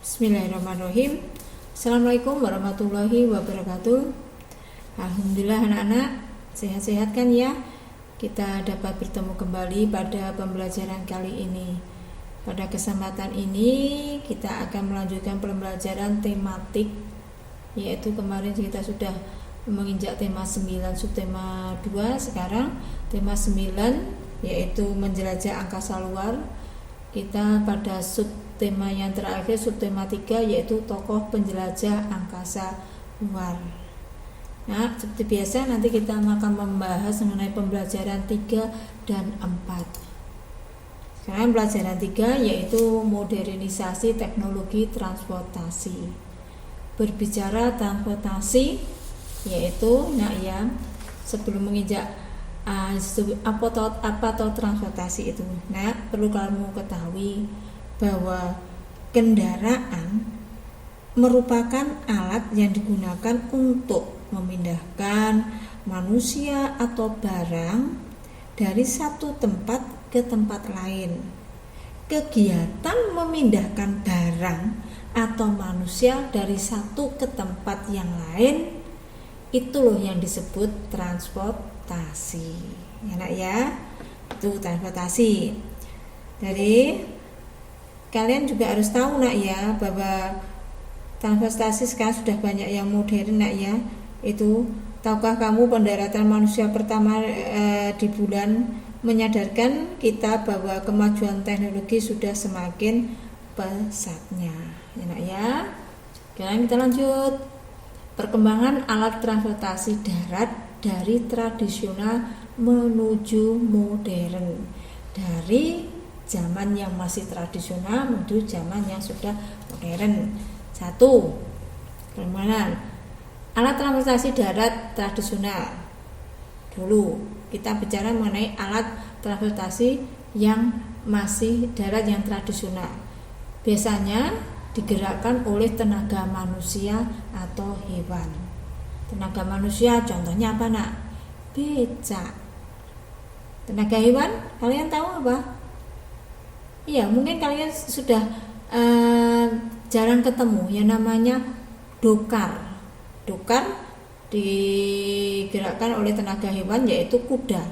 Bismillahirrahmanirrahim. Assalamualaikum warahmatullahi wabarakatuh. Alhamdulillah anak-anak sehat-sehat kan ya. Kita dapat bertemu kembali pada pembelajaran kali ini. Pada kesempatan ini kita akan melanjutkan pembelajaran tematik, yaitu kemarin kita sudah menginjak tema 9 subtema 2. Sekarang tema 9 yaitu menjelajah angkasa luar. Kita pada subtema yang terakhir, subtema 3, yaitu tokoh penjelajah angkasa luar. Nah, seperti biasa nanti kita akan membahas mengenai pembelajaran 3 dan 4. Sekarang pelajaran 3 yaitu modernisasi teknologi transportasi. Berbicara transportasi yaitu sebelum menginjak apa toh transportasi itu. Nah, perlu kamu ketahui bahwa kendaraan merupakan alat yang digunakan untuk memindahkan manusia atau barang dari satu tempat ke tempat lain. Kegiatan memindahkan barang atau manusia dari satu ke tempat yang lain itu loh yang disebut transportasi. Enak ya? Itu transportasi. Jadi kalian juga harus tahu nak ya, bahwa transportasi sekarang sudah banyak yang modern nak ya. Itu tahukah kamu pendaratan manusia pertama di bulan menyadarkan kita bahwa kemajuan teknologi sudah semakin pesatnya. Enak ya? Sekarang kita lanjut. Perkembangan alat transportasi darat dari tradisional menuju modern. Dari zaman yang masih tradisional menuju zaman yang sudah modern. 1. Perkembangan alat transportasi darat tradisional. Dulu kita bicara mengenai alat transportasi yang masih darat yang tradisional. Biasanya digerakkan oleh tenaga manusia atau hewan. Tenaga manusia contohnya apa nak? Becak. Tenaga hewan kalian tahu apa? Iya, mungkin kalian sudah jarang ketemu yang namanya dokar. Dokar digerakkan oleh tenaga hewan yaitu kuda.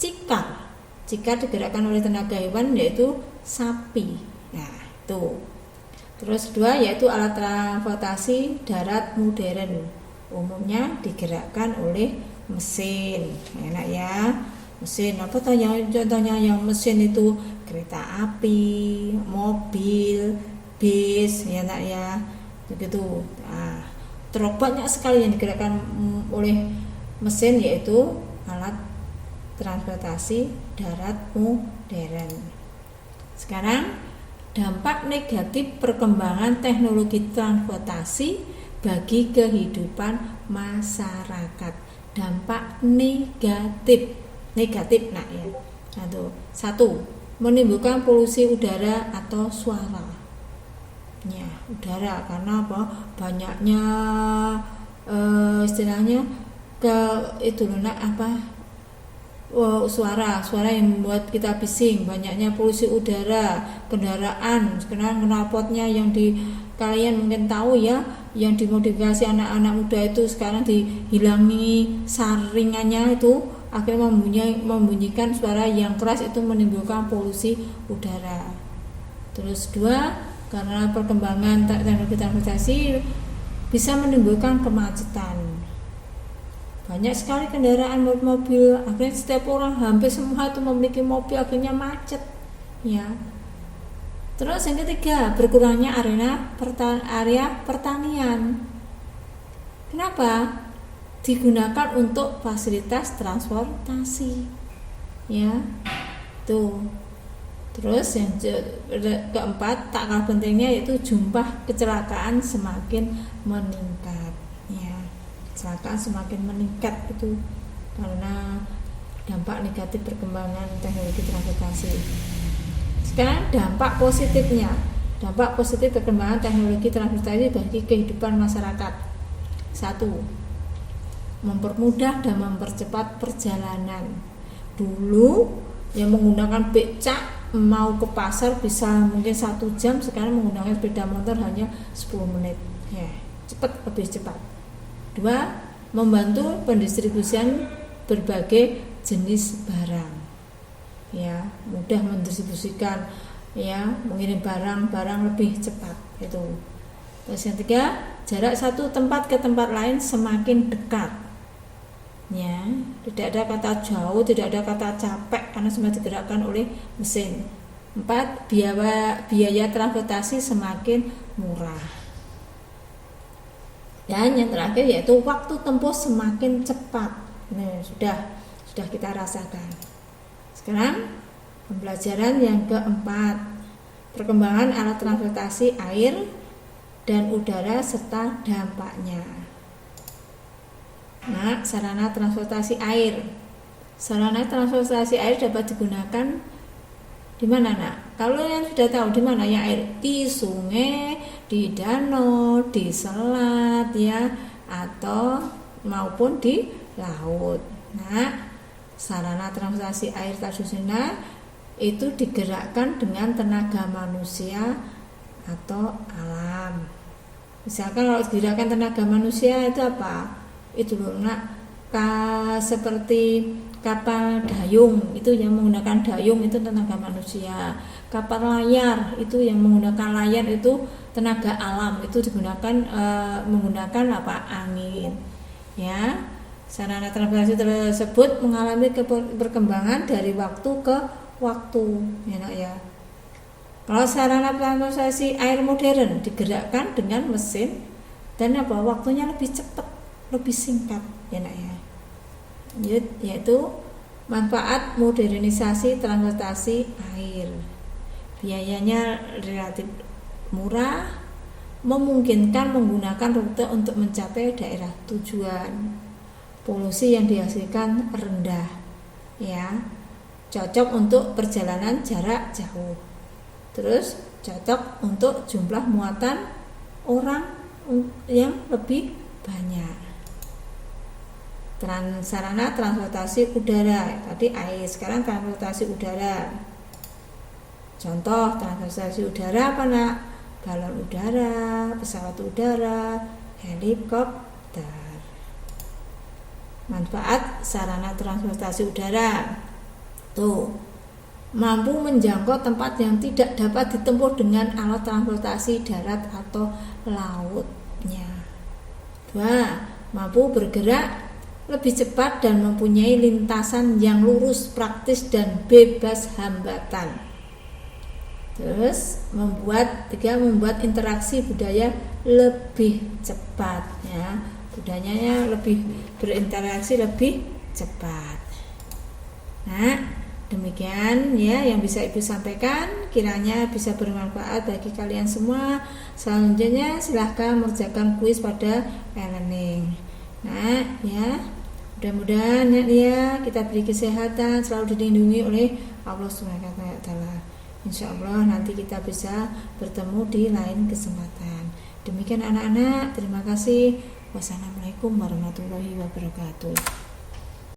Cikar digerakkan oleh tenaga hewan yaitu sapi. Nah, itu. Terus 2 yaitu alat transportasi darat modern, umumnya digerakkan oleh mesin. Enak ya, mesin apa toh yang contohnya yang mesin itu kereta api, mobil, bis, ya nak ya, begitu. Nah, truk banyak sekali yang digerakkan oleh mesin yaitu alat transportasi darat modern. Sekarang dampak negatif perkembangan teknologi transportasi bagi kehidupan masyarakat. Dampak negatif nak ya. 1. Menimbulkan polusi udara atau suara. Ya, udara karena apa? Banyaknya istilahnya suara yang membuat kita bising, banyaknya polusi udara, kendaraan, sekarang knalpotnya yang kalian mungkin tahu ya, yang dimodifikasi anak-anak muda itu sekarang dihilangi saringannya itu, akhirnya membunyikan suara yang keras, itu menimbulkan polusi udara. Terus 2, karena perkembangan teknologi transportasi bisa menimbulkan kemacetan. Banyak sekali kendaraan mobil, akhirnya setiap orang hampir semua itu memiliki mobil, akhirnya macet ya. Terus yang ketiga, berkurangnya area pertanian. Kenapa? Digunakan untuk fasilitas transportasi ya. Tuh. Terus yang keempat, tak kalah pentingnya, yaitu jumlah kecelakaan semakin meningkat ya. Kecelakaan semakin meningkat itu karena dampak negatif perkembangan teknologi transportasi. Sekarang dampak positifnya. Dampak positif perkembangan teknologi transportasi bagi kehidupan masyarakat. 1. Mempermudah dan mempercepat perjalanan. Dulu yang menggunakan becak mau ke pasar bisa mungkin 1 jam, sekarang menggunakan sepeda motor hanya 10 menit ya, lebih cepat. 2. Membantu pendistribusian berbagai jenis barang ya, mudah mendistribusikan ya, mengirim barang lebih cepat itu. Terus yang 3, jarak satu tempat ke tempat lain semakin dekat ya, tidak ada kata jauh, tidak ada kata capek karena semua digerakkan oleh mesin. 4. Biaya transportasi semakin murah. Dan yang terakhir yaitu waktu tempuh semakin cepat. Nah, sudah kita rasakan. Sekarang pembelajaran yang keempat, perkembangan alat transportasi air dan udara serta dampaknya. Nah, sarana transportasi air. Sarana transportasi air dapat digunakan di mana, Nak? Kalau yang sudah tahu di mana ya air? Di sungai, di danau, di selat ya, atau maupun di laut. Nah, sarana transportasi air tradisional itu digerakkan dengan tenaga manusia atau alam. Misalkan kalau digerakkan tenaga manusia itu apa? Itu loh, Nak, seperti kapal dayung itu yang menggunakan dayung itu tenaga manusia. Kapal layar itu yang menggunakan layar itu tenaga alam, itu digunakan menggunakan angin ya. Sarana transportasi tersebut mengalami perkembangan dari waktu ke waktu ya, Nak ya. Kalau sarana transportasi air modern digerakkan dengan mesin dan waktunya lebih cepat, lebih singkat ya, Nak ya. Yaitu manfaat modernisasi transportasi air. Biayanya relatif murah, memungkinkan menggunakan rute untuk mencapai daerah tujuan. Polusi yang dihasilkan rendah ya. Cocok untuk perjalanan jarak jauh. Terus cocok untuk jumlah muatan orang yang lebih banyak. Sarana transportasi udara, tadi air, sekarang transportasi udara. Contoh transportasi udara apa, Nak? Balon udara, pesawat udara, helikopter. Manfaat sarana transportasi udara tuh, mampu menjangkau tempat yang tidak dapat ditempuh dengan alat transportasi darat atau lautnya. 2. Mampu bergerak lebih cepat dan mempunyai lintasan yang lurus, praktis dan bebas hambatan. Terus membuat interaksi budaya lebih cepat ya. Budayanya lebih berinteraksi lebih cepat. Nah, demikian ya yang bisa Ibu sampaikan, kiranya bisa bermanfaat bagi kalian semua. Selanjutnya silahkan mengerjakan kuis pada e-learning. Nah, ya, mudah-mudahan ya kita beri kesehatan, selalu dilindungi oleh Allah SWT. Insya Allah nanti kita bisa bertemu di lain kesempatan. Demikian anak-anak, terima kasih. Wassalamualaikum warahmatullahi wabarakatuh.